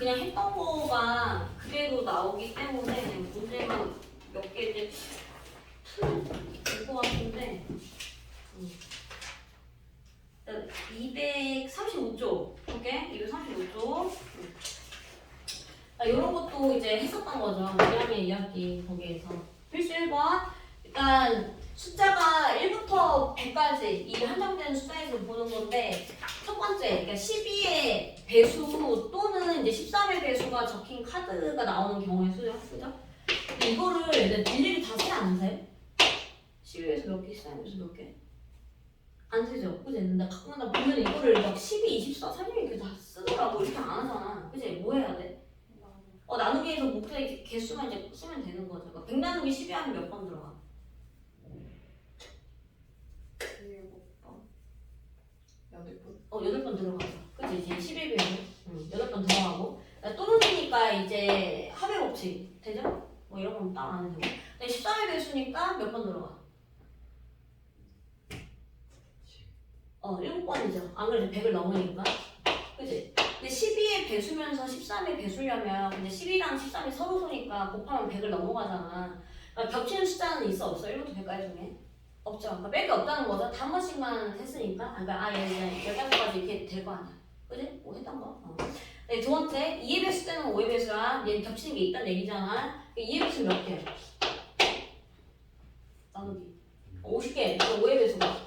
그냥 했던 거가 그대로 나오기 때문에 문제만 몇 개 이제 풀 것 같은데 235쪽 오케이? 235쪽 이런 것도 이제 했었던 거죠. 미양의 이야기 거기에서 필수 1번 일단 숫자가 1부터 100까지 이 한정된 숫자에서 보는 건데 첫 번째 그러니까 12의 배수 또는 이제 13의 배수가 적힌 카드가 나오는 경우의 수죠. 그죠? 근데 이거를 일일이 다 세 안 세? 12에서 몇 개, 13에서 몇 개? 안 세죠? 그지? 근데 가끔가다 보면 이거를 막 12, 24, 32 이렇게 다 쓰더라고. 이렇게 안 하잖아. 그지? 뭐 해야 돼? 나누기에서 목표의 개수만 이제 쓰면 되는 거죠. 그러니까 100 나누기 12 하면 몇 번 들어가? 7번 8번 8번 들어가죠. 그치? 이제 11배로 8번 들어가고 또는이니까 이제 합의 법칙 되죠? 뭐 이런 건 따로 안 해도 되고 근데 13의 배수니까 몇 번 들어가? 7번이죠. 안 그래도 100을 넘으니까 그치? 근데 12의 배수면서 13의 배수려면 근데 12랑 13이 서로 소니까 곱하면 100을 넘어가잖아. 그러니까 겹치는 숫자는 있어 없어? 1부터 100까지 중에? 없죠. 그러니까 뺄 게 없다는 거죠. 한 번씩만 했으니까. 그러니까 얘 10가지까지 이렇게 될 거 아니야. 그지? 뭐 했던 거. 네, 두 번째, 2의 배수 때는 5의 배수야. 얘 겹치는 게 있다는 얘기잖아. 2의 배수 몇 개? 나누기. 50개. 5의 배수가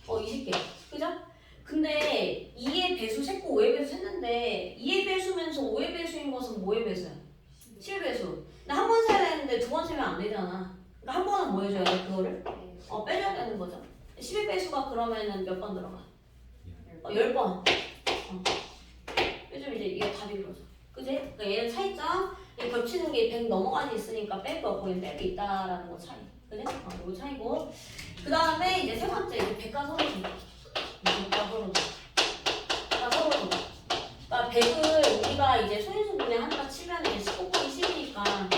20개. 그죠? 근데 2의 배수 셌고 5의 배수 했는데 2의 배수면서 5의 배수인 것은 뭐의 배수야? 7배수. 근데 한 번 세야 되는데 두 번 세면 안 되잖아. 그러니까 한 번은 뭐 해줘야 돼? 그거를? 빼줘야 되는 거죠. 11배수가 그러면은 몇 번 들어가? 10번. 요즘 이제 이게 답이 그러죠. 그지? 그러니까 얘는 차이점, 얘 겹치는 게 100 넘어가지 있으니까 뺄 게 없고 얘는 뺄 게 있다라는 거 차이. 그지? 이거 차이고. 그 다음에 이제 세 번째, 이제 100과 서로 줘. 100과 서로 줘. 그러니까 100을 우리가 이제 소인수분해 한다 치면 이제 19 곱하기 10이니까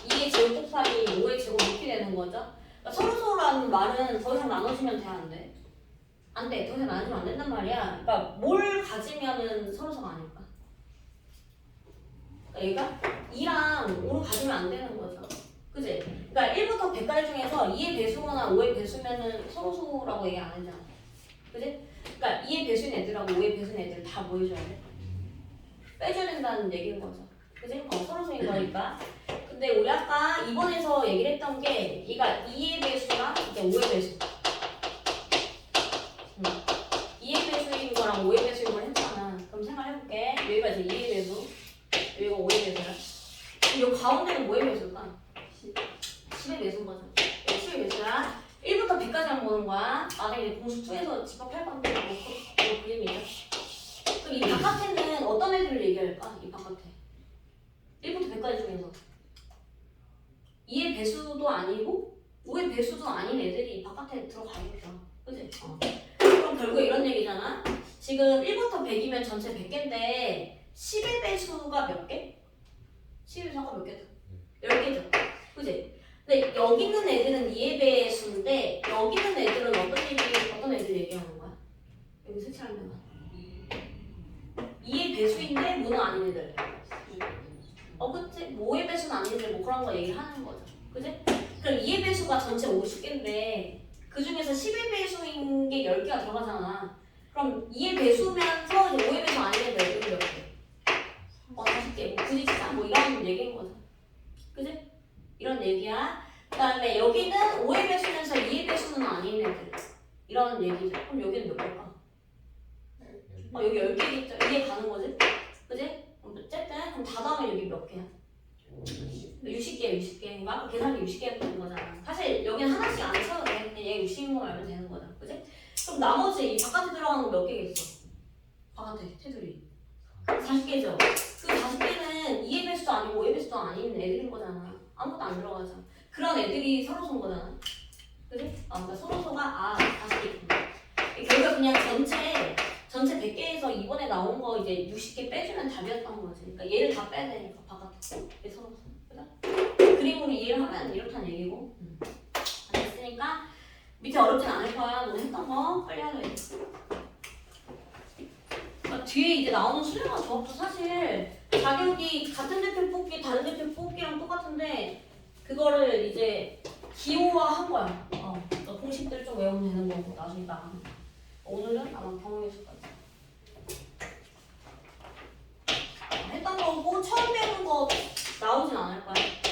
2의 제곱 곱하기 5의 제곱 이렇게 되는 거죠. 그러니까 서로서로라는 말은 더 이상 나눠주면 돼, 안 돼? 안 돼. 더 이상 나눠주면 안 된단 말이야. 그러니까 뭘 가지면은 서로서가 아닐까? 그러니까 얘가 2랑 5를 가지면 안 되는 거죠. 그지? 그러니까 1부터 100까지 중에서 2의 배수거나 5의 배수면은 서로서라고 얘기 안 하잖아. 그지? 그러니까 2의 배수인 애들하고 5의 배수인 애들 다 뭐 해줘야 돼? 빼줘야 된다는 얘기인 거죠. 그지? 서로서인 거니까. 근데 우리 아까 2번에서 얘기를 했던 게 얘가 2의 배수랑 이제 5의 배수 2의 배수인 거랑 5의 배수인 걸 했잖아. 그럼 생각해볼게. 여기가 이제 2의 배수 여기가 5의 배수야. 그럼 이 가운데는 뭐의 배수일까? 10의 배수인 거죠. 10의 배수야. 1부터 100까지 한 보는 거야. 나중에 이제 공수 2에서 집합할 건데 뭐 그림이죠. 그럼 이 바깥에는 어떤 애들을 얘기할까? 이 바깥에 1부터 100까지 중에서 2의 배수도 아니고 5의 배수도 아닌 애들이 바깥에 들어가겠죠. 그치? 그럼 결국에 이런 얘기잖아. 지금 1부터 100이면 전체 100개인데 10의 배수가 몇 개? 10의 배수가 몇 개죠? 10개죠. 그치? 근데 여기 있는 애들은 2의 배수인데 여기 있는 애들은 어떤 애들 얘기하는 거야? 여기 색칠하는 데만 2의 배수인데 뭐는 아닌 애들. 그치? 5의 배수는 아닌 애들 뭐 그런 거 얘기하는 거죠. 그치? 그럼 2의 배수가 전체 50개인데 그 중에서 10의 배수인 게 10개가 들어가잖아. 그럼 2의 배수면서 이제 5의 배수 아닌 애들 몇 개? 50개. 뭐 굳이 치자 뭐 이런 얘기인 거죠. 그치? 이런 얘기야. 그 다음에 여기는 5의 배수면서 2의 배수는 아닌 애들. 이런 얘기죠. 그럼 여기는 몇 개일까? 여기 10개겠죠? 이해 가는 거지? 그치? 어쨌든 그럼 다 더하면 여기 몇 개야? 60개야 60개. 그러니까 아까 계산이 60개가 되는 거잖아. 사실 여기는 하나씩 안 써도 돼. 그냥 얘 60인 거 알면 되는 거잖아. 그치? 그럼 나머지 이 바깥에 들어가는 거 몇 개겠어? 바깥에 테두리 40개죠? 그 40개는 2의 배수도 아니고 5의 배수도 아닌 애들인 거잖아. 아무것도 안 들어가잖아. 그런 애들이 서로소인 거잖아. 그치? 그러니까 서로소가 40개 있구나. 결국 그냥 전체 100개에서 이번에 나온 거 이제 60개 빼주면 답이었던 거지. 그러니까 얘를 다 빼야 되니까 바깥에. 얘 서로소. 그죠? 그림으로 이해를 하면 이렇다는 얘기고. 됐으니까 밑에 어렵진 않을 거야. 너 했던 거 빨리 하자. 그러니까 뒤에 이제 나오는 수렴한 조합도 사실 가격이 같은 제품 뽑기 다른 제품 뽑기랑 똑같은데 그거를 이제 기호화한 거야. 그러니까 공식들 좀 외우면 되는 거고 나중에 나가는 거. 오늘은 아마 경험해줄까지. 했던 거고 처음 배우는 거 나오진 않을 거야. 이렇게.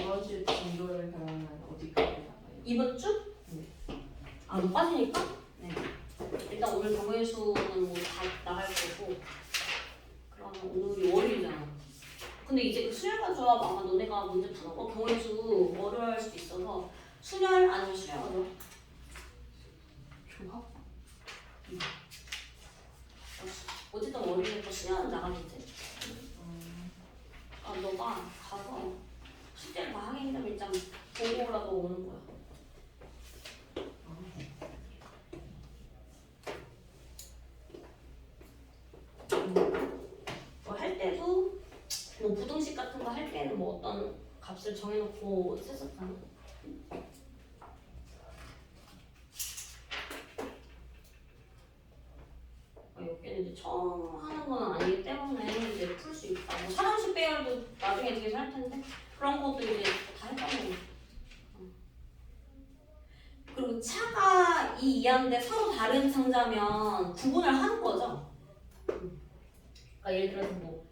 이번 주 정도를 배우면 어디까지 나가요? 이번 주? 네. 아, 못 빠지니까? 네. 일단 오늘 경우의수는 뭐 다 나갈 거고. 그러면 오늘이 월요일이잖아. 근데 이제 그 수열과 조합 아마 너네가 문제 푸는 거 경우의수 어려워할 수도 있어서 수열 아니면 수열과 조합? 조합? 어쨌든 월요일에 수열은 나가겠지. 아, 너가 가서 숙제를 다 하기 힘들면 일단 보고라도 오는 거야. 뭐 할 때도 뭐 부등식 같은 거 할 때는 뭐 어떤 값을 정해놓고 했었잖아. 여기는 이제 처음 하는 건 아니기 때문에 이제 풀 수 있다. 뭐 사람식 배열도 나중에 뒤에서 할 텐데 그런 것도 이제 다 했다는 거. 그리고 차가 이 이하인데 서로 다른 상자면 구분을 하는 거죠. 그러니까 예를 들어서 뭐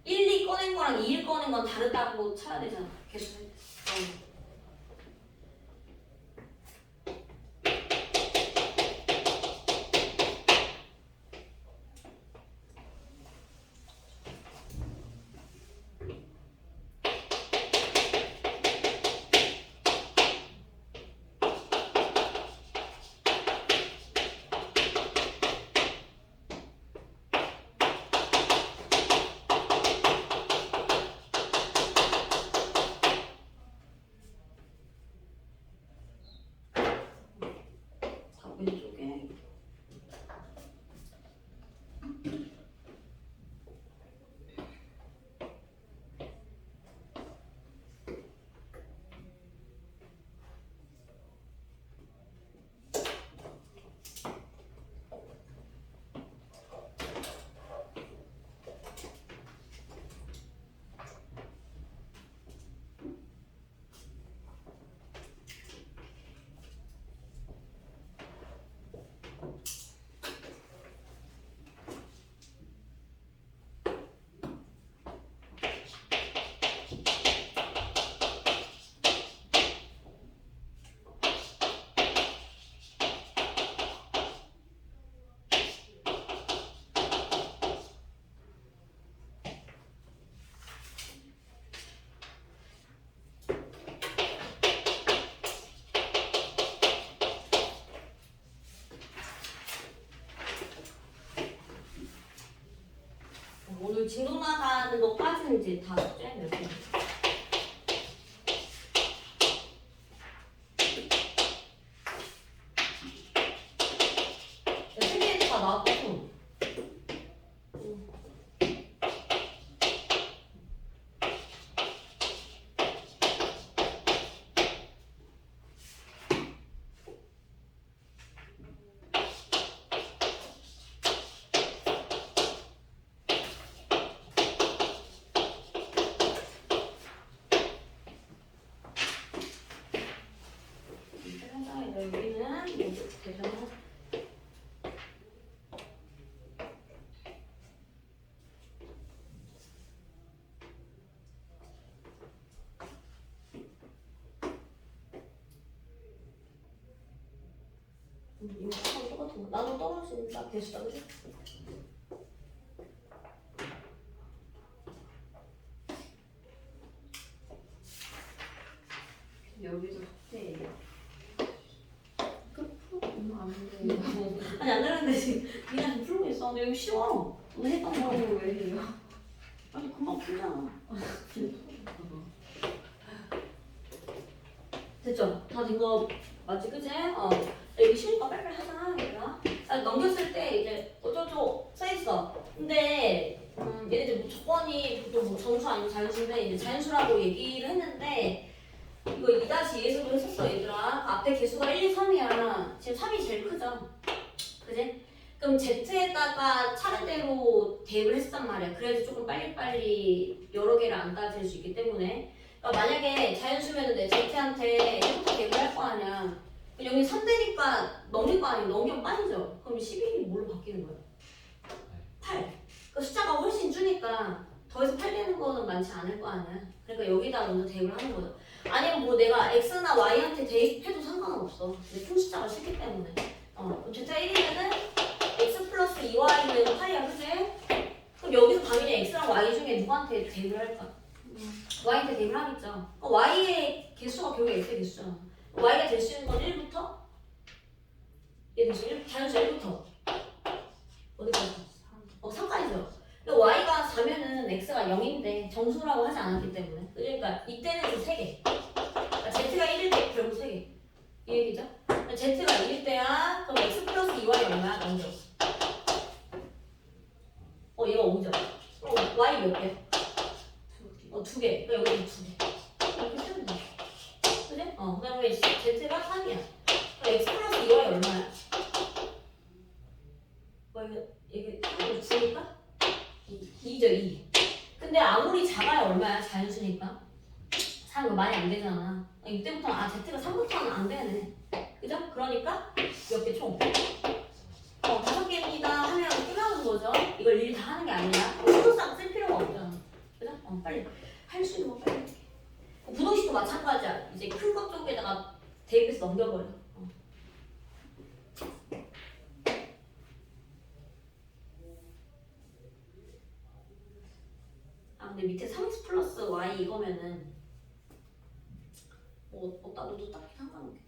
1, 2 꺼낸 거랑 2, 1 꺼낸 건 다르다고 쳐야 되잖아. 계속. 왼쪽에 오늘 진도 나가는 것까지는 이제 다 숙제해 낼 거야. 생계에서 다 나왔거든. 여기는 모두 계산을 이거 똑같은 거. 나도 떨어진다. 계수다, 그지? 여기도 숙제예요. 안 돼. 아니 안 되는데 지금 그냥 좀 풀고 있어. 근데 여기 쉬워. 오늘 했던 거. 왜 해요? 아니 금방 풀잖아. 됐죠? 다 된 거 맞지, 그지? 여기 쉬니까 빨리빨리 하자, 얘들아. 넘겼을 때 이제 어쩌고 써있어. 근데 보면 얘네들 뭐 조건이 보통 뭐 정수 아니면 자연수인데 이제 자연수라고 얘기를 했는데 이거 2-2에서도 했었어 얘들아. 앞에 개수가 1, 2, 3이야. 지금 3이 제일 크죠. 그지? 그럼 Z에다가 차례대로 대입을 했단 말이야. 그래야지 조금 빨리빨리 여러 개를 안 따질 수 있기 때문에. 그러니까 만약에 자연수면은 내 Z한테 1부터 대입을 할 거 아니야. 여기 3대니까 넘길 거 아니야. 넘기면 빠지죠. 그럼 11이 뭘로 바뀌는 거야? 8. 그 숫자가 훨씬 주니까 더 이상 8 되는 거는 많지 않을 거 아니야. 그러니까 여기다 먼저 대입을 하는 거죠. 아니면 뭐 내가 X나 Y한테 대입해도 상관은 없어. 근데 큰 숫자가 싫기 때문에. 그럼 Z가 1이면은 X 플러스 2Y는 8이야, 그지? 그럼 여기서 당연히 X랑 Y 중에 누구한테 대입을 할까? Y한테 대입을 하겠죠. Y의 개수가 결국 X의 개수잖아. Y가 될 수 있는 건 1부터? 얘 될 수 있는 자연수 1부터. 어디까지? 3까지죠. 근데 Y가 4면은 X가 0인데 정수라고 하지 않았기 때문에. 그러니까 이때는 그 3개. 그러니까 Z가 1일 때 결국 3개. 이 얘기죠? Z가 1일 때야. 그럼 X 플러스 2Y 얼마야? 먼저. 얘가 5죠. Y 몇 개? 2개. 그러니까 여기 2개. 이렇게 쓰면 돼. 그래? 그 다음에 Z가 3이야. 그럼 X 플러스 2Y 얼마야? 이게 9니까? 2죠, 2. 근데 아무리 작아야 얼마야? 자연수니까. 3 많이 안 되잖아. 이때부터 Z가 3부터는 안 되네. 그죠? 그러니까 몇 개 총? 5개입니다 하면 끝나는 거죠. 이걸 일일이 다 하는 게 아니라 소수상 쓸 필요가 없잖아. 그죠? 빨리 할 수 있는 거 빨리 할게. 부동식도 마찬가지야. 이제 큰 것 쪽에다가 대입해서 넘겨버려. 근데 밑에 3x 플러스 y 이거면은 어디다 둬도 딱히 상관없겠다.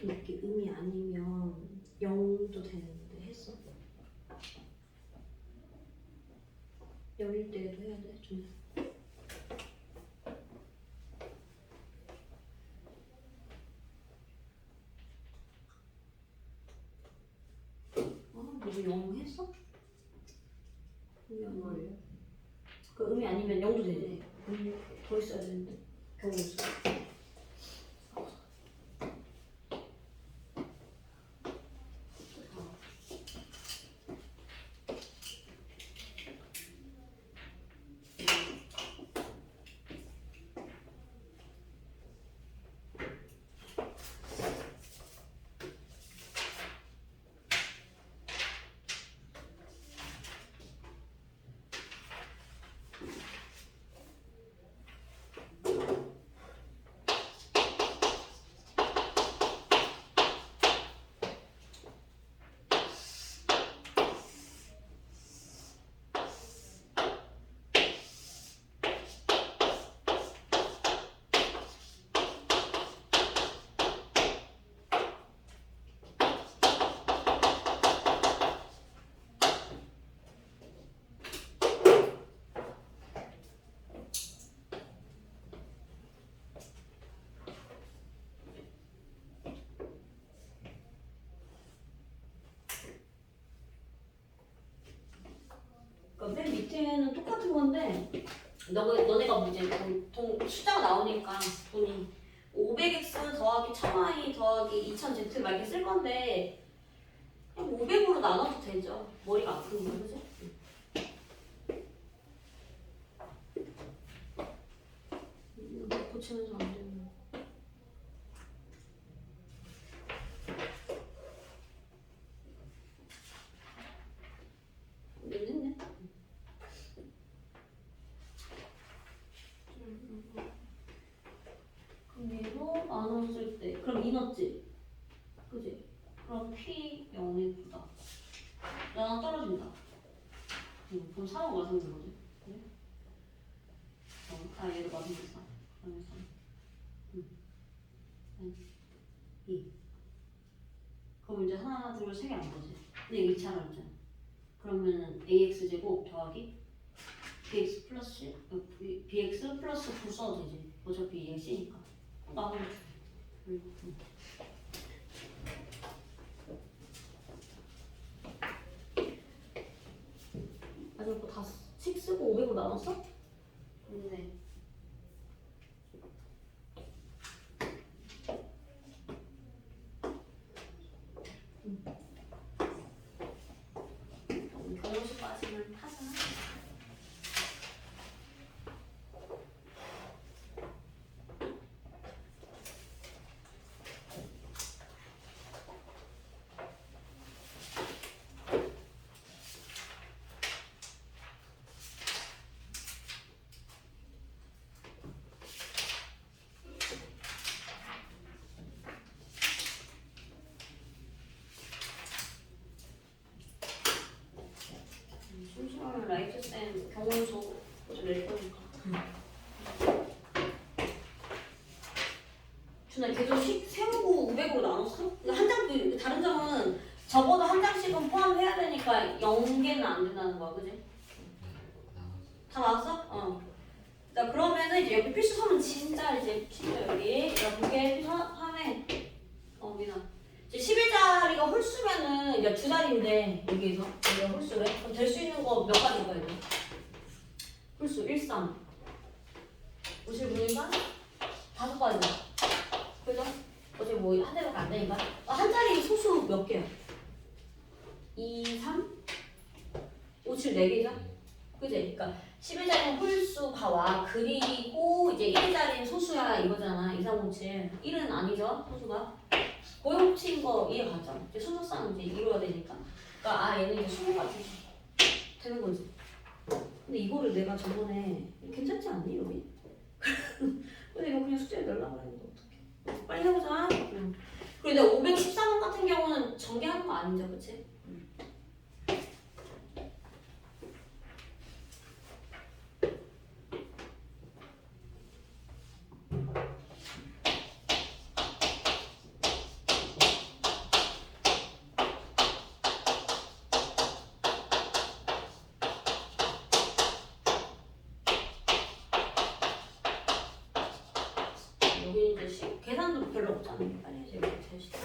이렇게 음이 아니면 0도 되는데 했어? 0일 때도 해야 돼? 좀. 이거 0 했어? 뭐예요? 그 음이 아니면 0도 되지? 더 있어야 되는데 경우 있어. 너네가 뭐 이제 숫자가 나오니까 돈이 500x 더하기 1000y 더하기 2000z 막 이렇게 쓸 건데 그냥 500으로 나눠도 되죠. 머리가 아프니까 그죠? 이거 고치면서 안 되면 됐네. 그럼 얘도 나눴을 때 그럼 이 넣었지? 그지? 그럼 P 0이 9다. 나랑 떨어진다. 그럼 4가 맞은 거지? 그래? 얘도 맞은 거다. 그러면서 2. 그럼 이제 하나, 둘, 세 개 안 거지. 근데 이게 2차 알았잖아. 그러면은 ax 제곱 더하기 bx 플러스 bx 플러스 9 써도 되지. 어차피 얘가 c니까. 나도 아니 이거 다6 쓰고 500으로 나눴어? 네. 결혼식 빠지면 하잖아. 심심하면 라이트 쌤 경험서 좀 낼 거니까. 준아 계속 세우고 500으로 나눴어? 한 장, 다른 점은 적어도 한 장씩은 포함해야 되니까 0개는 안 된다는 거야, 그지? 다 나왔어? 어. 자, 그러면은 이제 여기 필수 서면 진짜 이제 진짜 여기 무게 함에 미나 이제 11자리가 홀수면은 이제 두 자리인데 여기서 여기가 홀수래. 그럼 될 수 있는 거 몇 가지가 있어? 홀수 1, 3 50분이니까 5가지. 그죠? 어제 뭐 한 대밖에 안 되니까 한 자리 소수 몇 개야? 2, 3, 5, 7, 4개죠? 그지? 그러니까 11자리는 홀수 봐와. 그리고 이제 1자리는 소수야 이거잖아. 2, 3, 5, 7. 1은 아니죠? 소수가. 고용치인 거 이해 갔잖아. 이제 순서쌍 이제 이루어야 되니까. 그러니까 얘는 이제 20가지 되는 거지. 근데 이거를 내가 저번에 괜찮지 않니 여기? 근데 이거 그냥 숙제에 넣으려고 했는데 어떡해. 빨리 해보자. 그리고 내가 514번 같은 경우는 전개하는 거 아니죠, 그치? 여기 이제 계산도 별로 없잖아. 빨리 해서 이렇게 잘 시켜.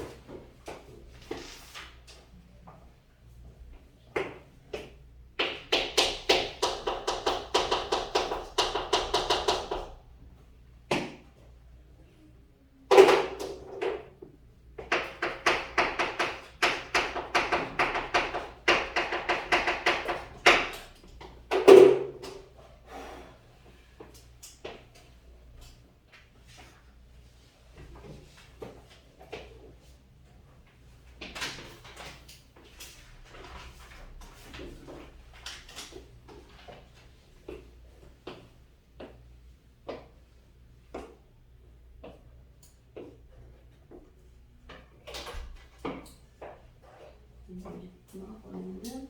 그러면은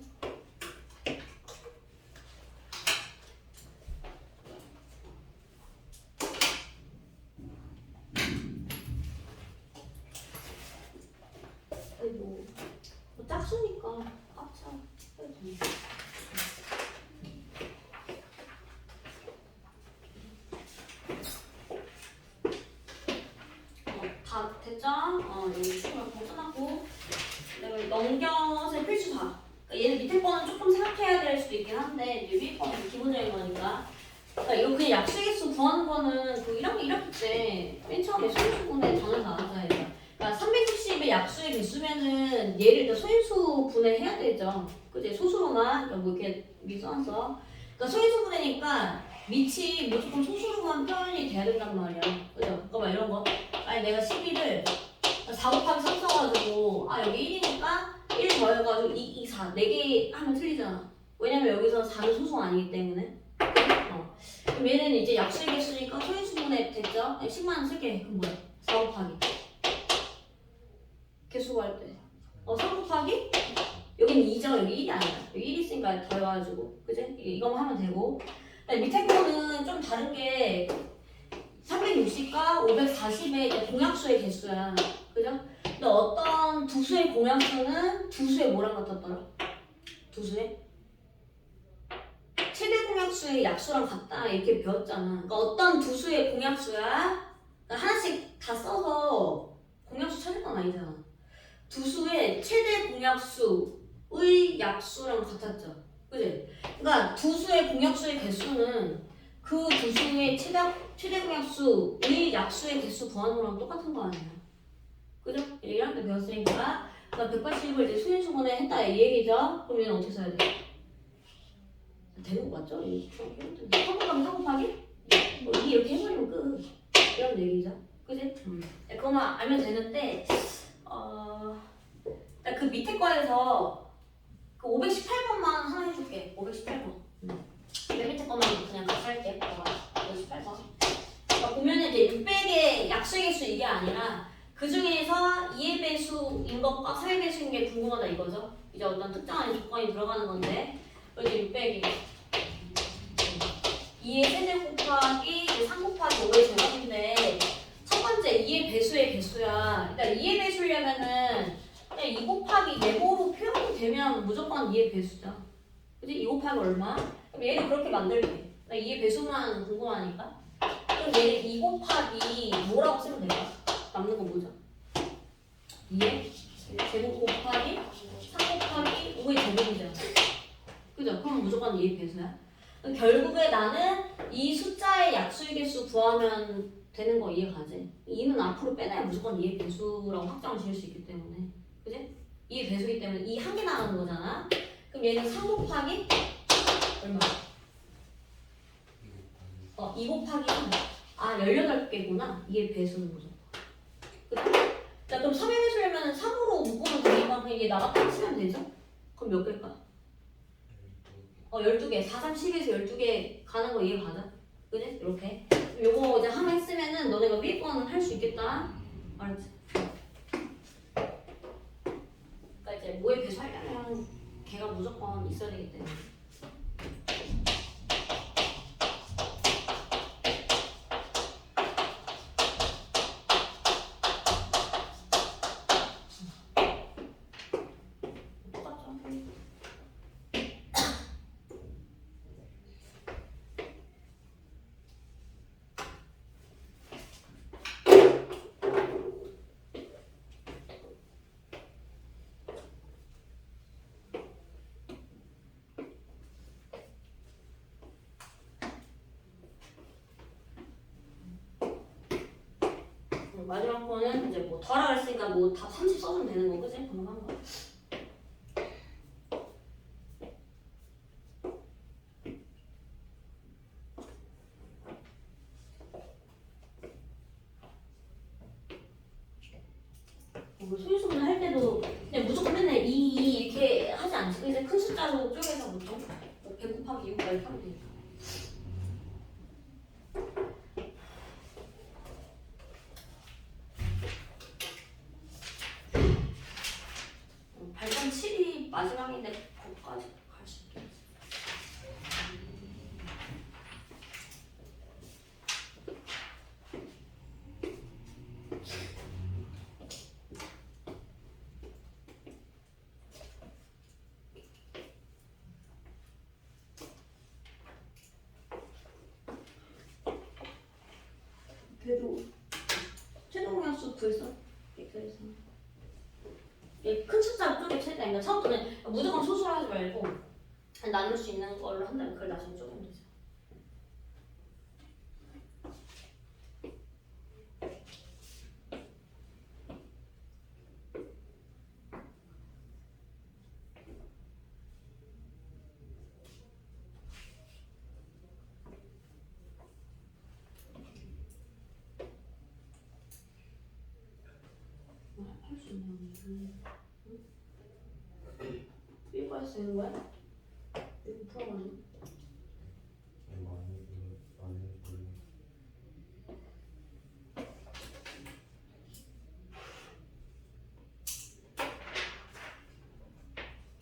뭐 짝수니까 깍차 해도 돼. 다 됐죠? 여기 수능 끝났고 내가 넘겨서 필수 다. 그러니까 얘는 밑에 거는 조금 생각해야 될 수도 있긴 한데 이제 위에 거는 기본적인 거니까 그러니까 이거 그냥 약수의 개수 구하는 거는 그 1학기 때 맨 처음에 소인수분해 단어 나왔잖아요. 그러니까 360의 약수의 개수면은 얘를 일단 소인수 분해해야 되죠. 그지? 소수로만 그러니까 뭐 이렇게 미써서 그러니까 소인수 분해니까 밑이 무조건 소수로만 표현이 돼야 된단 말이야. 그죠? 그러니까 이런 거. 아니 내가 12를 4 곱하기 3 써가지고 아 여기 1이니까 1 더해가지고 2, 4 4개 하면 틀리잖아. 왜냐면 여기서 4는 소수가 아니기 때문에. 그럼 얘는 이제 약수의 개수니까 소인수분해 됐죠? 10만 쓸게. 그럼 뭐야? 4 곱하기 개수 구할 때 3 곱하기 여기는 2죠. 여기 1이 아니야. 여기 1 있으니까 더해가지고 그지? 이거만 하면 되고 밑에 거는 좀 다른 게 360과 540의 이제 공약수의 개수야. 그죠? 근데 어떤 두 수의 공약수는 두 수의 뭐랑 같았더라? 두 수의? 최대 공약수의 약수랑 같다 이렇게 배웠잖아. 그러니까 어떤 두 수의 공약수야? 그러니까 하나씩 다 써서 공약수 찾을 건 아니잖아. 두 수의 최대 공약수의 약수랑 같았죠. 그지? 그러니까 두 수의 공약수의 개수는 그 두 수의 최대 공약수의 약수의 개수 구하는 거랑 똑같은 거 아니야. 그죠? 1학년 때 배웠으니까 180을 이제 수인수분해 했다 이 얘기죠? 그럼 얘는 어떻게 써야 돼? 되는 거 맞죠? 3 곱하기 3 곱하기? 이게 이렇게 해버리면 끝 이런 얘기죠. 그지? 그거만 알면 되는데 그 밑에 거에서 그 518번만 하나 해줄게. 518번. 맨 밑에 거만 그냥 할게. 518번. 그러니까 보면은 이제 600의 약수의 개수 이게 아니라 그 중에서 2의 배수인 것과 3의 배수인 게 궁금하다 이거죠. 이제 어떤 특정한 조건이 들어가는 건데 이제 600이 2의 세제 곱하기 3 곱하기 5의 제곱인데 첫 번째 2의 배수의 개수야. 그러니까 2의 배수려면은 그냥 2 곱하기 예보로 표현이 되면 무조건 2의 배수죠. 그지? 2 곱하기 얼마? 그럼 얘를 그렇게 만들게. 2의 배수만 궁금하니까. 그럼 얘를 2 곱하기 뭐라고 쓰면 될까? 남는 건 뭐죠? 2의 제곱 곱하기 3 곱하기 5의 제곱이잖아. 그죠? 그럼 무조건 2의 배수야. 그럼 결국에 나는 이 숫자의 약수의 개수 구하면 되는 거 이해가지? 2는 앞으로 빼내야 무조건 2의 배수라고 확정을 지을 수 있기 때문에. 그지? 2의 배수이기 때문에 2 한 개 나가는 거잖아. 그럼 얘는 3 곱하기 얼마? 2 곱하기 3. 18개구나. 2의 배수는 무조건. 그래? 자, 그럼 3의 배수려면 3으로 묶으면 되니까 그냥 얘 나갔다 치면 되죠? 그럼 몇 개일까? 12개. 4, 3, 10에서 12개 가는 거 이해가죠? 그지? 이렇게. 요거 이제 하나 했으면은 너네가 위에 거는 할 수 있겠다. 알았지? 그러니까 이제 뭐에 배수하려면 걔가 무조건 있어야 되기 때문에. 마지막 거는 이제 뭐 더하라 그랬으니까 뭐 다 30 써주면 되는 거, 그지? 방금 한 거. 뭐 소유수분 할 때도 그냥 무조건 맨날 2 이렇게 하지 않지. 이제 큰 숫자로 쪼개서 보통 100 곱하기 6 이렇게 하면 되니까. 발전 7이 마지막인데 거기까지 갈 수 있게. 그래도 최종 공약수 구했어? 엑셀에서. 큰 숫자 쪽에 최대. 그러니까 처음부터는 무조건 소수로 하지 말고 나눌 수 있는 걸로 한다면 그걸 나중에 쪼개면 되죠. 삐고 쓰는 거야? 이거 풀어가지고.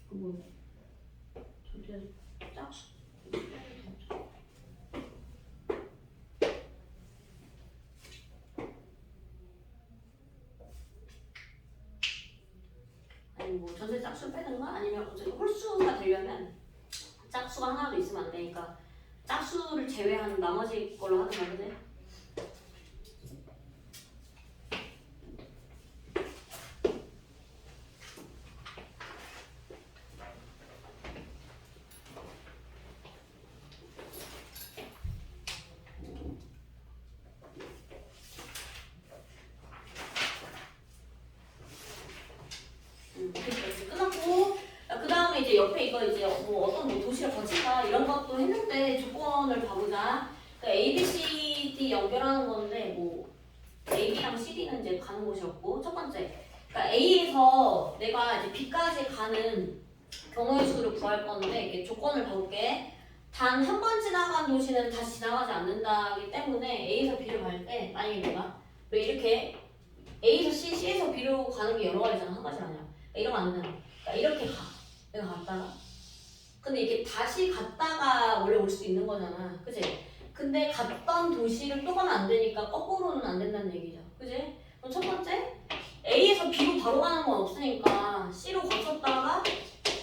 뭐 저기에 짝수. 아니 뭐 전체 짝수 빼든가 아니면 어차피 홀수가 되려면 짝수가 하나도 있으면 안 되니까 짝수를 제외한 나머지 걸로 하든가 그래. 이제 끝났고 그 다음에 이제 옆에 이거 이제 뭐 어떤 뭐 도시를 거친다 이런 것도 했는데 조건을 봐보자. 그러니까 A, B, C, D 연결하는 건데 뭐 A, B랑 C, D는 이제 가는 곳이었고 첫 번째 그러니까 A에서 내가 이제 B까지 가는 경우의 수를 구할 건데 이게 조건을 봐볼게. 단 한 번 지나간 도시는 다시 지나가지 않는다기 때문에 A에서 B를 갈 때 만약에 내가 왜 이렇게 A에서 C, C에서 B로 가는 게 여러 가지잖아. 한 가지 아니야. 이러면 안 돼. 그러니까 이렇게 가. 내가 갔다가. 근데 이게 다시 갔다가 원래 올 수 있는 거잖아. 그치? 근데 갔던 도시를 또 가면 안 되니까 거꾸로는 안 된다는 얘기죠. 그치? 그럼 첫 번째, A에서 B로 바로 가는 건 없으니까 C로 거쳤다가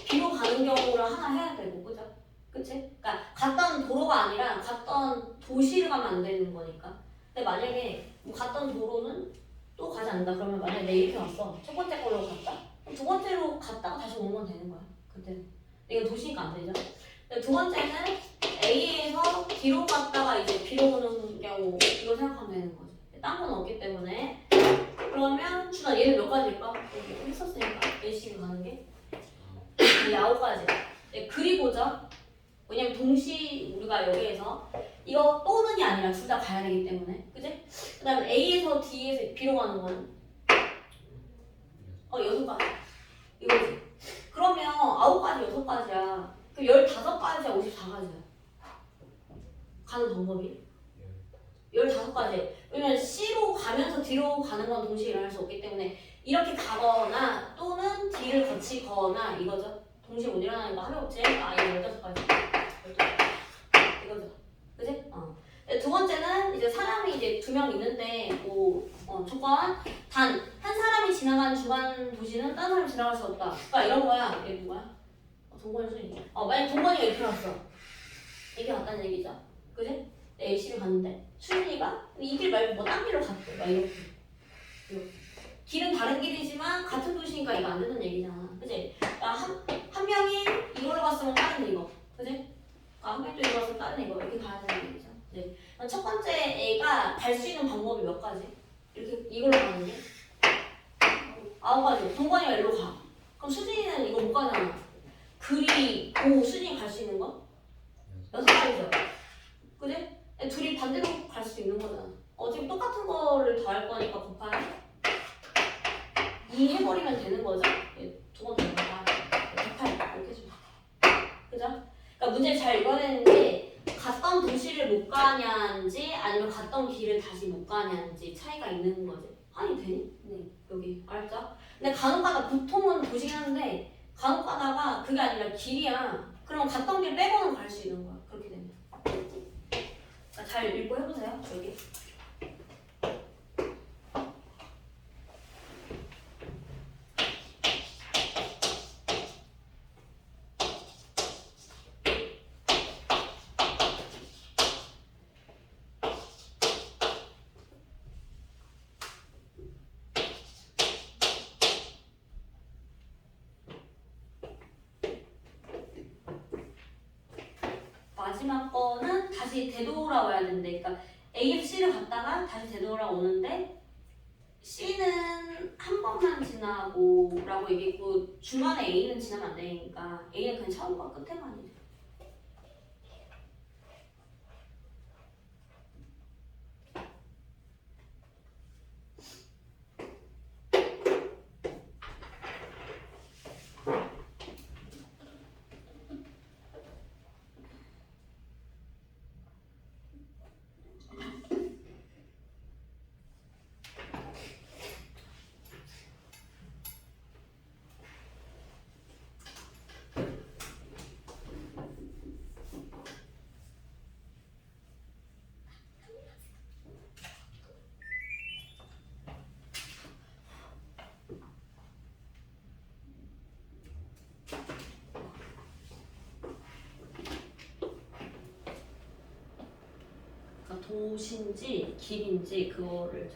B로 가는 경우를 하나 해야 되고, 그죠? 그치? 그러니까 갔던 도로가 아니라 갔던 도시를 가면 안 되는 거니까. 근데 만약에 뭐 갔던 도로는 또 가지 않는다. 그러면 만약에 내가 이렇게 갔어. 첫 번째 걸로 갔다. 그럼 두 번째로 갔다가 다시 오면 되는 거야. 그때. 이건 도시니까 안 되죠. 근데 두 번째는 A에서 B로 갔다가 이제 B로 오는 경우 이거 생각하면 되는 거지. 딴 건 없기 때문에. 그러면 준아 얘는 몇 가지일까? 여기 했었으니까 A식을 가는 게 9가지. 네, 그리고죠. 왜냐면 동시 우리가 여기에서 이거 또는이 아니라 둘 다 가야 되기 때문에 그지? 그 다음에 A에서 D에서 B로 가는 건 6가지 이거지. 그러면 9가지 6가지야. 그럼 15가지야 54가지야 가는 방법이 15가지. 왜냐면 C로 가면서 D로 가는 건 동시에 일어날 수 없기 때문에 이렇게 가거나 또는 D를 거치거나 이거죠. 동시에 못 일어나는 거 하면 없지. 이거 15가지 이거죠. 그지? 두 번째는 이제 사람이 이제 2명 있는데 뭐 조건 단 한 사람이 지나간 중간 도시는 다른 사람이 지나갈 수 없다. 그러니까 이런 거야. 얘 누구야? 동건이 순이. 만약 동건이가 이렇게 갔어. 이렇게 갔다는 얘기죠. 그지? A씨를 갔는데 순이가 이 길 말고 뭐 딴 길로 갔대. 막 이렇게. 길은 다른 길이지만 같은 도시니까 이거 안 되는 얘기잖아. 그지? 그러니까 한 명이 이걸로 갔으면 다른 이거. 그지? 한 명도 이걸로 갔으면 다른 이거. 이렇게 가야 되는 얘기죠. 네. 첫 번째 애가 갈 수 있는 방법이 몇 가지? 이렇게 이걸로 가는 게 9가지. 동건이가 일로 가. 그럼 수진이는 이거 못 가잖아. 그리고 수진이 갈 수 있는 거? 6가지죠. 그지? 둘이 반대로 갈 수 있는 거잖아. 어차피 똑같은 거를 더 할 거니까 곱하기 2 해버리면 되는 거죠. 두 번 더 해봐. 곱하기 이렇게 해주면 그죠? 그러니까 문제를 잘 읽어야 되는데 갔던 도시를 못 가냐인지 아니면 갔던 길을 다시 못 가냐인지 차이가 있는 거지. 아니 되니? 네 여기 알았죠? 근데 간혹가다 보통은 도시긴 한데 간혹가다가 그게 아니라 길이야. 그럼 갔던 길 빼고는 갈 수 있는 거야. 그렇게 되면. 그러니까 잘 읽고 해보세요. 여기. 마지막 거는 다시 되돌아와야 된대. 그러니까 A에서 C를 갔다가 다시 되돌아오는데 C는 한 번만 지나고 라고 얘기했고 중간에 A는 지나면 안 되니까 A는 그냥 처음과 끝에만 이제. 도시인지 길인지 그거를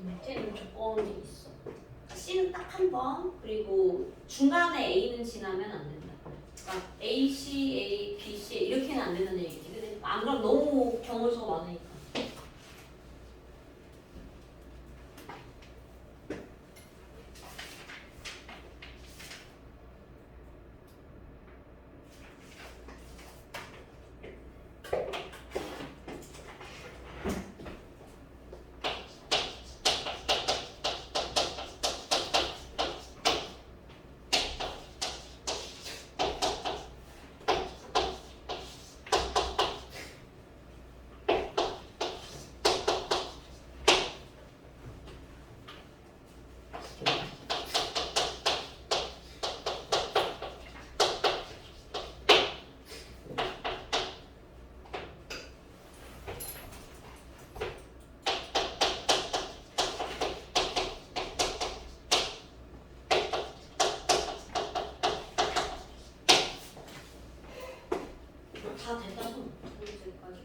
밑에는 조건이 있어. C는 딱 한 번, 그리고 중간에 A는 지나면 안 된다. 그러니까 A, C, A, B, C 이렇게는 안 된다는 얘기지. 근데 안 그럼 너무 경우수가 많으니까. 다 됐다 손. 문제까지.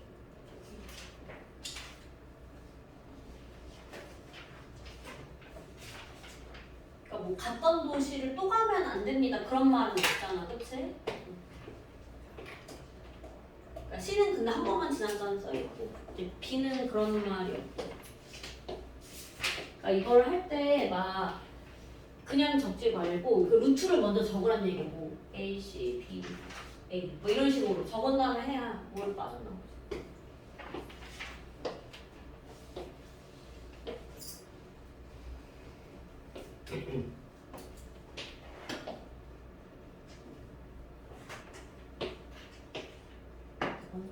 그러니까 뭐 갔던 도시를 또 가면 안 됩니다. 그런 말은 없잖아, 그치? 그러니까 C는 근데 한 번만 지났다는 써 있고, 이제 B는 그런 말이 없고. 그러니까 이걸 할 때 막 그냥 적지 말고 그 루트를 먼저 적으란 얘기고 A, C, B, A 뭐 이런 식으로 적은 다음에 해야 뭘 빠져나오지.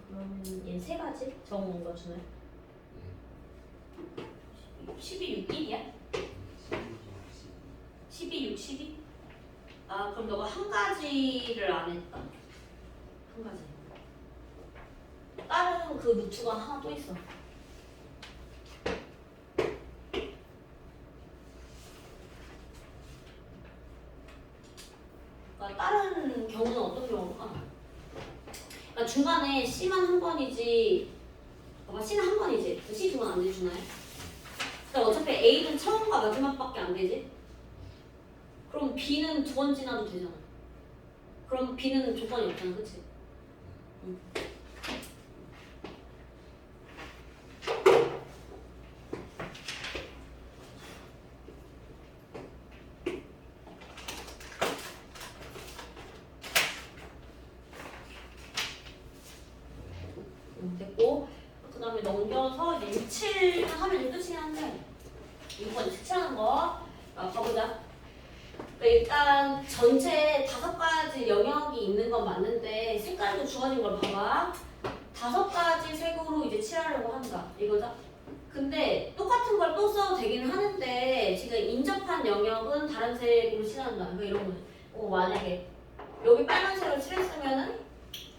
그러면 얘 세 가지 적은 거 주네. 12, 6, 1이야? 12, 6, 12? 아 그럼 너가 한 가지를 안 했다. 한 가지. 다른 그 루트가 하나 또 있어. 그러니까 다른 경우는 어떤 경우가? 그러니까 중간에 C만 한 번이지, 봐봐 C는 한 번이지. C 두 번 안 내주나요? 그러니까 어차피 A는 처음과 마지막밖에 안 되지. 그럼 B는 두 번 지나도 되잖아. 그럼 B는 조건이 없잖아, 그치? 응. 됐고, 그 다음에 넘겨서 이제 6, 7 하면 이제 끝이긴 한데 6번 색칠하는 거 봐보자. 그러니까 일단 전체 5가지 영역이 있는 건 맞는데 색깔도 주어진 걸 봐봐. 5가지 색으로 이제 칠하려고 한다 이거죠. 근데 똑같은 걸 또 써도 되긴 하는데 지금 인접한 영역은 다른 색으로 칠한다. 그러니까 이런 거지. 만약에 여기 빨간색으로 칠했으면은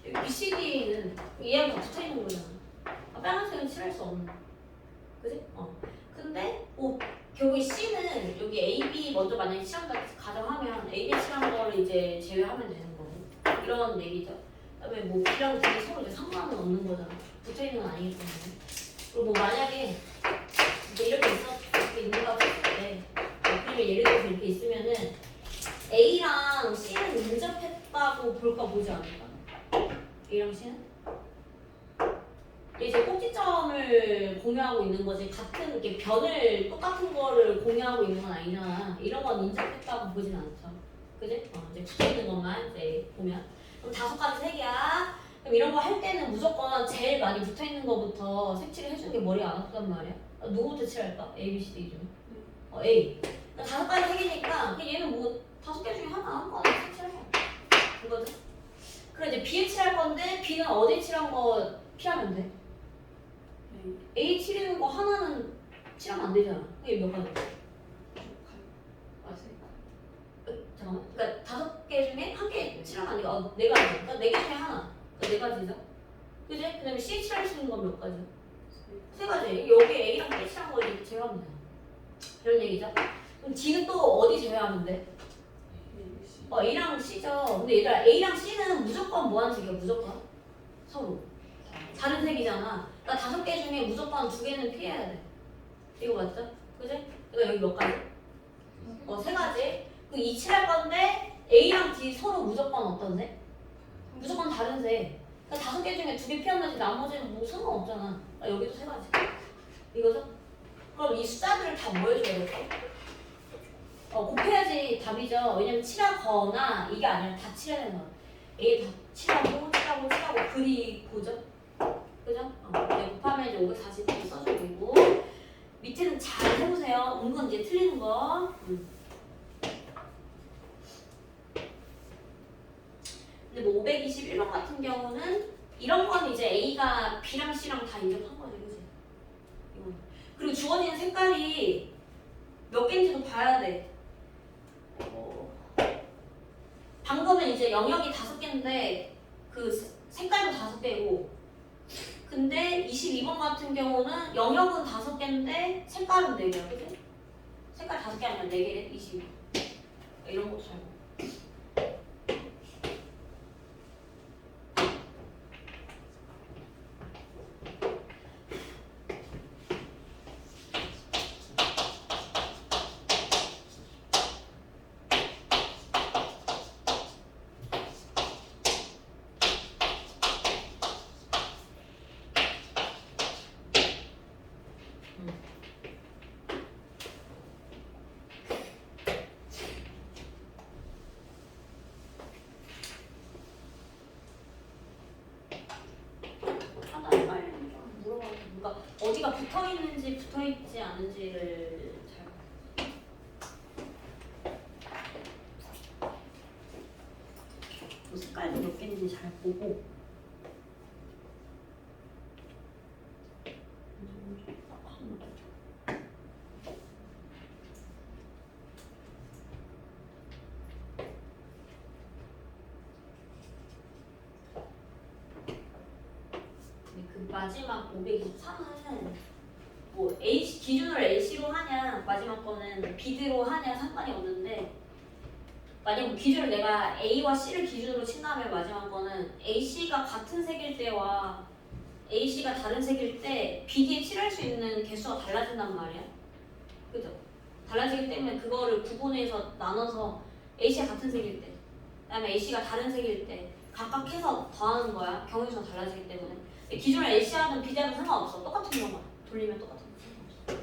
여기 BCD는 얘랑 다 붙어있는 거잖아. 빨간색은 칠할 수 없는. 그지? 근데 여기 C는 여기 AB 먼저 만약에 칠한다 가정하면 AB 칠한 거를 이제 제외하면 되는 거고 이런 얘기죠. 그다음에 뭐 B랑 D는 서로 이제 상관은 없는 거잖아. 붙어있는 건 아니기 때문에. 그리고 뭐 만약에 이제 이렇게 있는가 했을 때 그리고 예를 들어서 이렇게 있으면은 A랑 C는 인접했다고 볼까 보지 않을까? A랑 C는? 이제 꼭지점을 공유하고 있는 거지 같은 이렇게 변을 똑같은 거를 공유하고 있는 건 아니잖아. 이런 건 인접했다고 보진 않죠. 그지? 이제 붙어있는 것만 이제 보면 그럼 5가지 색이야. 그럼 이런 거 할 때는 무조건 제일 많이 붙어있는 거부터 색칠을 해주는 게 머리가 안 아프단 말이야. 누구부터 칠할까? A, B, C, D 중에 A. 그러니까 5가지 색이니까 얘는 뭐 5개 중에 하나 한 번에 색칠해. 이거지? 그래 이제 B에 칠할 건데 B는 어디에 칠한 거 칠하면 돼? A 칠하는 거 하나는 칠하면 안 되잖아. 그게 몇 가지? 잠깐만. 그러니까 5개 중에 한 개 칠하면 안 돼. 4가지. 그러니까 4개 중에 하나. 그러니까 4가지죠. 그지? 그 다음에 C 칠할 수 있는 건 몇 가지? 세 가지. 여기 A랑 B랑 거리 제외하면 돼요. 이런 얘기죠. 그럼 D는 또 어디 제외하면 돼? A랑 C죠. 근데 얘들아 A랑 C는 무조건 뭐 하는 색이야? 무조건 서로 다른 색이잖아. 그러니까 5개 중에 무조건 2개는 피해야 돼. 이거 맞죠? 그지? 그러니까 여기 몇 가지? 3가지. 그 이치할 건데 A랑 D 서로 무조건 어떤 색? 무조건 다른 색. 그러니까 5개 중에 2개 피한다지 나머지는 뭐 상관없잖아. 그러니까 여기도 3가지. 이거죠? 그럼 이 숫자들을 다 뭐 해줘야 될까? 곱해야지 답이죠. 왜냐면 칠하거나 이게 아니라 다 칠해야 되는 거야. A 다 칠하고 그리고죠. 그죠? 이제 곱하면 이제 540 써주고 밑에는 잘 해보세요. 은근 이제 틀리는 거. 근데 뭐 521번 같은 경우는 이런 건 이제 A가 B랑 C랑 다 인정한 거지, 그지? 이건. 그리고 주어지는 색깔이 몇 개인지도 봐야 돼. 방금은 이제 영역이 5개인데 그 색깔도 5개고 근데 22번 같은 경우는 영역은 5개인데 색깔은 4개야, 그지? 색깔 5개 아니라 4개래, 22. 이런 것도 잘 봐. 어디가 붙어있는지 붙어있지 않은지를 잘 색깔도 몇 개인지 잘 보고 그 마지막 523은 뭐 AC 기준을 AC로 하냐 마지막 거는 B드로 하냐 상관이 없는데 만약 뭐 기준을 내가 A와 C를 기준으로 친다면 마지막 거는 AC가 같은 색일 때와 AC가 다른 색일 때 BD에 칠할 수 있는 개수가 달라진단 말이야. 그죠? 달라지기 때문에 그거를 구분해서 나눠서 AC가 같은 색일 때 그다음에 AC가 다른 색일 때 각각 해서 더하는 거야. 경우수가 달라지기 때문에. 기존에 AC하든 BD하든 상관없어. 똑같은 것만 돌리면 똑같은 거 상관없어.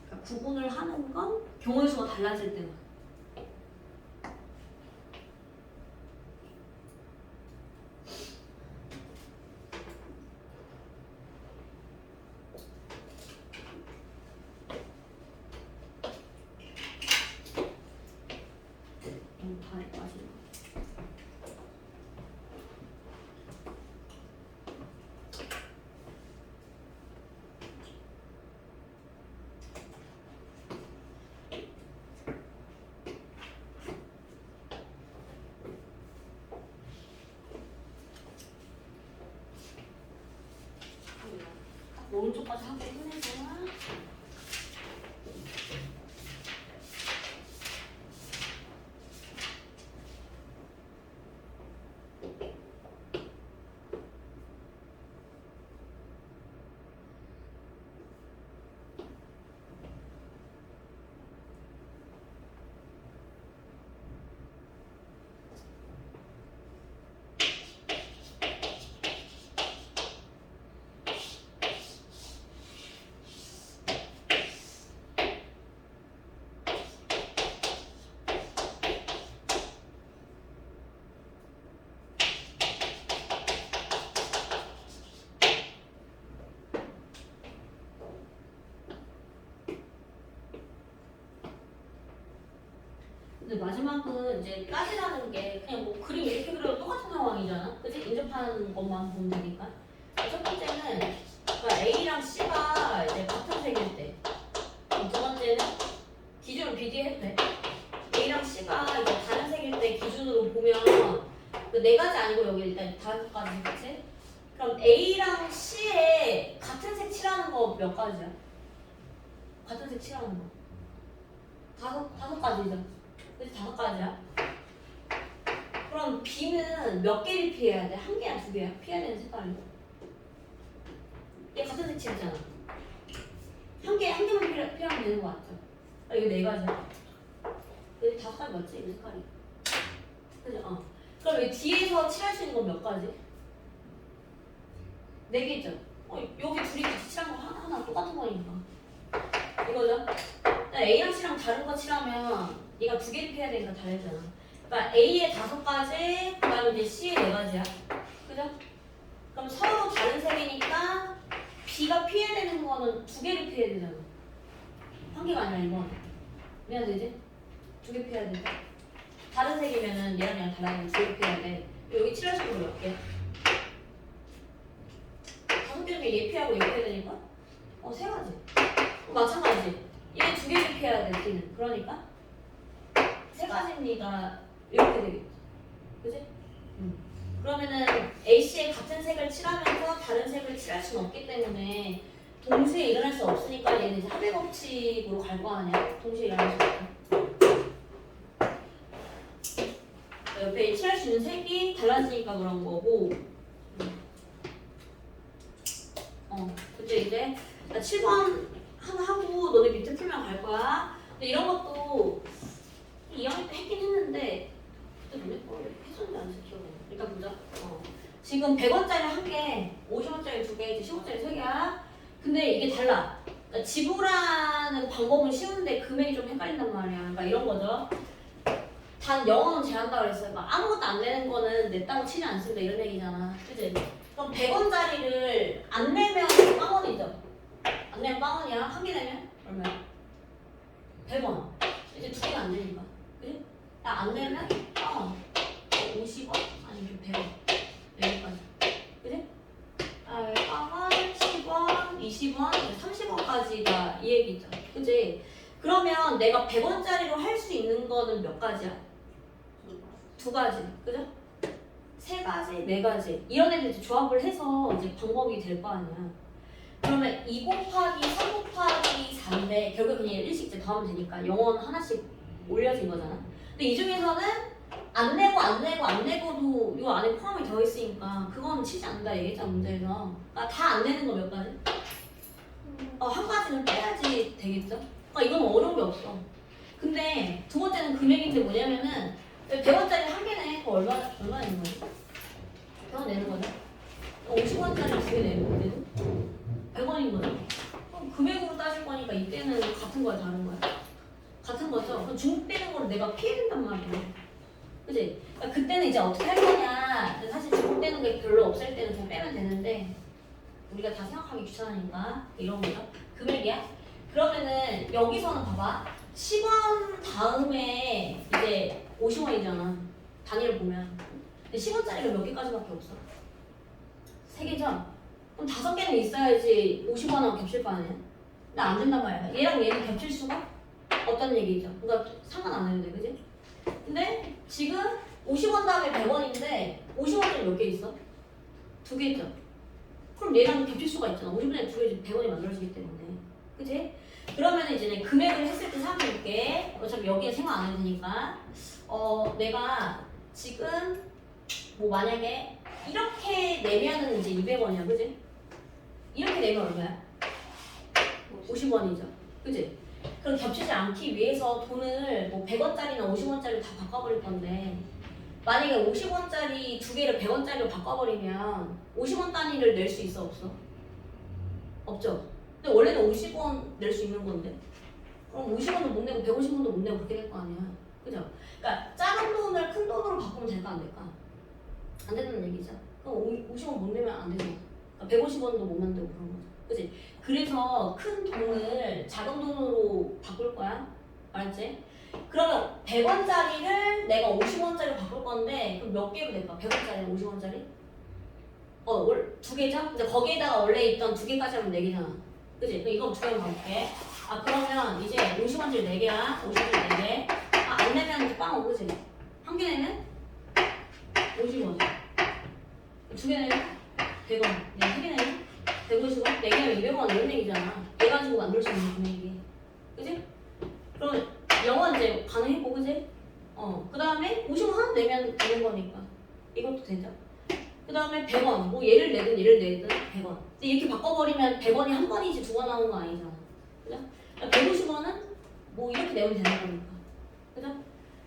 그러니까 구분을 하는 건 경우의 수가 달라질 때만. 다 빠지는 거. 오른쪽까지 하고 끝내서 근데 마지막은 이제 까지라는 게 그냥 뭐 그림 이렇게 그려도 똑같은 상황이잖아. 그치? 인접하는 것만 보면 되니까. 첫 번째는 그러니까 A랑 C가 이제 같은 색일 때. 두 번째는 기준을 비교해도 돼. A랑 C가 이제 다른 색일 때 기준으로 보면 그 네 가지 아니고 여기 일단 5가지, 그치? 그럼 A랑 C에 같은 색 칠하는 거 몇 가지야? 같은 색 칠하는 거. 다섯 가지죠. 그치? 5가지야. 그럼 B는 몇 개를 피해야 돼? 한 개야, 두 개야? 피해야 되는 색깔이. 얘 같은 색 칠했잖아. 한 개만 피하면 되는 거 맞죠? 아, 이거 네 가지야. 여기 5가지 맞지? 이 색깔이. 그죠? 그럼 여기 뒤에서 칠할 수 있는 건 몇 가지? 4개죠? 여기 둘이 같이 칠한 거 하나 똑같은 거니까. 이거죠? A랑 C랑 다른 거 칠하면 얘가 2개를 피해야 되니까 다르잖아. 그러니까 A에 5가지, 그 다음에 이제 C에 4가지야. 그죠? 그럼 서로 다른 색이니까 B가 피해야 되는 거는 2개를 피해야 되잖아. 한 개가 아니라 이건. 해야 되지? 2개 피해야 되지? 다른 색이면은 얘랑 얘랑 달라지면 2개 피해야 돼. 여기 칠할 수 있는 거 몇 개? 5개 중에 얘 피하고 얘 피해야 되니까? 3가지. 마찬가지. 얘 2개를 피해야 돼, B는. 그러니까 3가지니까 이렇게 되겠지. 그지? 그러면은 A씨의 같은 색을 칠하면서 다른 색을 칠할 수는 없기 때문에 동시에 일어날 수 없으니까 얘는 이제 합의 법칙으로 갈 거 아니야? 동시에 일어날 수 없다. 옆에 칠할 수 있는 색이 달라지니까 그런 거고. 그때 이제 7번 하나 하고 너네 밑에 풀면 갈 거야. 근데 이런 것도 2학년 때 했긴 했는데 그때 너네 거 했었는지 안 했어 기억이 안 나. 일단 보자. 지금 100원짜리 1개, 50원짜리 2개, 10원짜리 3개야. 근데 이게 달라. 그러니까 지불하는 방법은 쉬운데 금액이 좀 헷갈린단 말이야. 그러니까 이런 거죠. 단 영어는 제한다 그랬어요. 그러니까 아무것도 안 내는 거는 냈다고 치지 않습니다. 이런 얘기잖아. 그치? 그럼 100원짜리를 안 내면 빵원이죠. 안 내면 빵원이야. 한 개 내면 얼마야? 100원. 이제 2개가 안 되니까. 그치? 안 내면 빵원. 50원? 아니면 100원. 여기까지. 그치? 빵원, 10원, 20원, 30원까지가 이 얘기죠. 그치? 그러면 내가 100원짜리로 할 수 있는 거는 몇 가지야? 2가지. 그죠? 3가지, 4가지. 이런 애들 이제 조합을 해서 이제 방법이 될 거 아니야. 그러면 2 곱하기 3 곱하기 4인데 결국 그냥 1씩 이제 더하면 되니까 영어는 하나씩 올려진 거잖아. 근데 이 중에서는 안 내고도 이 안에 포함이 되어 있으니까 그거는 치지 않는다 얘기했잖아 문제에서. 그러니까 다 안 내는 거 몇 가지? 한 가지는 빼야지 되겠죠? 그러니까 이건 어려운 게 없어. 근데 두 번째는 금액인데 뭐냐면은 100원짜리 한 개네. 그거 얼마 내는 거지? 100원 내는 거죠? 50원짜리 2개 내는 거죠? 100원인 거죠? 그럼 금액으로 따질 거니까 이때는 같은 거야, 다른 거야? 같은 거죠? 그럼 중복 되는 거를 내가 피해야 된단 말이야. 그치? 그러니까 그때는 이제 어떻게 할 거냐. 사실 중복 되는 게 별로 없을 때는 그냥 빼면 되는데 우리가 다 생각하기 귀찮으니까 이런 거죠. 금액이야? 그러면은 여기서는 봐봐. 10원 다음에 이제 50원이잖아. 단위를 보면. 근데 10원짜리가 몇 개까지밖에 없어? 3개죠? 그럼 5개는 있어야지 50원하고 겹칠 거 아니야? 근데 안 된단 말이야. 얘랑 얘는 겹칠 수가 없다는 얘기죠. 그러니까 상관 안 했는데, 그지? 근데 지금 50원 다음에 100원인데 50원짜리 몇 개 있어? 2개 있죠? 그럼 얘랑 겹칠 수가 있잖아. 50원에 2개 100원이 만들어지기 때문에. 그지? 그러면 이제 금액을 했을 때 생각해볼게. 어차피 여기에 생각 안 해도 되니까. 내가 지금 뭐 만약에 이렇게 내면은 이제 200원이야. 그지? 이렇게 내면 얼마야? 50원이죠. 그지? 그럼 겹치지 않기 위해서 돈을 뭐 100원짜리나 50원짜리로 다 바꿔버릴 건데 만약에 50원짜리 2개를 100원짜리로 바꿔버리면 50원 단위를 낼 수 있어? 없어? 없죠? 근데 원래는 50원 낼 수 있는 건데 그럼 50원도 못 내고 150원도 못 내고 그렇게 될 거 아니야. 그죠? 그러니까 작은 돈을 큰 돈으로 바꾸면 될까 안 될까? 안 된다는 얘기죠. 그럼 50원 못 내면 안 되죠. 그러니까 150원도 못 만들고 그런 거죠. 그치? 그래서 큰 돈을 작은 돈으로 바꿀 거야. 알았지? 그러면 100원짜리를 내가 50원짜리로 바꿀 건데 그럼 몇 개로 될까? 100원짜리, 50원짜리? 2개죠? 근데 거기에다가 원래 있던 2개까지 하면 4개잖아. 그치? 그럼 이거 2개만 가볼게. 그러면 이제 50원짜리 4개야. 50원짜리 4개. 안 내면 빵 오고, 그치? 한 개 내면 50원. 두 개 내면 100원. 내가 세개 내면 150원. 네 개 내면 200원 이런 얘기잖아. 얘 가지고 만들 수 있는 금액이. 그지? 그럼 0원 이제 가능했고, 그지? 그 다음에 50원 하나 내면 되는 거니까. 이것도 되죠. 그 다음에 100원. 뭐 얘를 내든 100원. 근데 이렇게 바꿔버리면 100원이 한 번이지 두 번 나오는 거 아니잖아. 그죠? 150원은 뭐 이렇게 내면 되는 거니까. 그죠?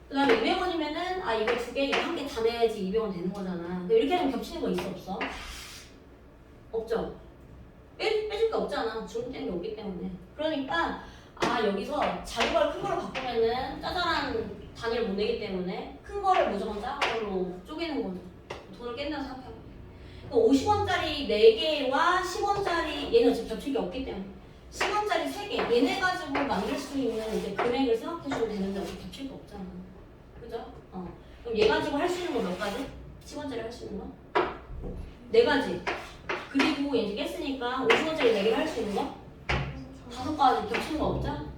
그 다음에 200원이면은 아 이거 두 개 이거 한 개 다 내야지 200원 되는 거잖아. 근데 이렇게 하면 겹치는 거 있어 없어? 없죠? 빼줄 게 없잖아. 중복되는 게 없기 때문에. 그러니까 아 여기서 작은 걸 큰 걸로 바꾸면은 짜잘한 단위를 못 내기 때문에 큰 거를 무조건 작은 걸로 쪼개는 거죠. 돈을 깬다고 생각해요. 50원짜리 4개와 10원짜리 얘는 지금 겹칠 게 없기 때문에 10원짜리 3개 얘네 가지고 만들 수 있는 이제 금액을 생각해주면 되는데 어차피 겹칠 게 없잖아. 그죠? 그럼 얘 가지고 할 수 있는 거 몇 가지? 10원짜리 할 수 있는 거? 4가지. 그리고 이제 깼으니까 50원짜리 4개를 할 수 있는 거? 5가지 겹치는 거 없죠?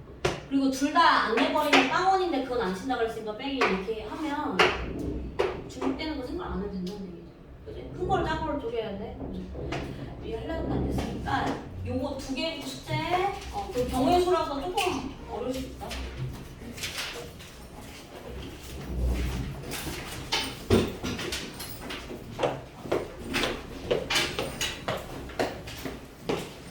그리고 둘 다 안 내버리면 빵원인데 그건 안 친다 그랬으니까 빼기 이렇게 하면 중복되는 거 생각 안 해도 된다는 얘기죠. 그지? 큰 걸 작은 걸 쪼개야 돼. 이해하려고 안 됐으니까 요거 2개 숙제 그 경우의 수라서 조금 어려울 수 있다.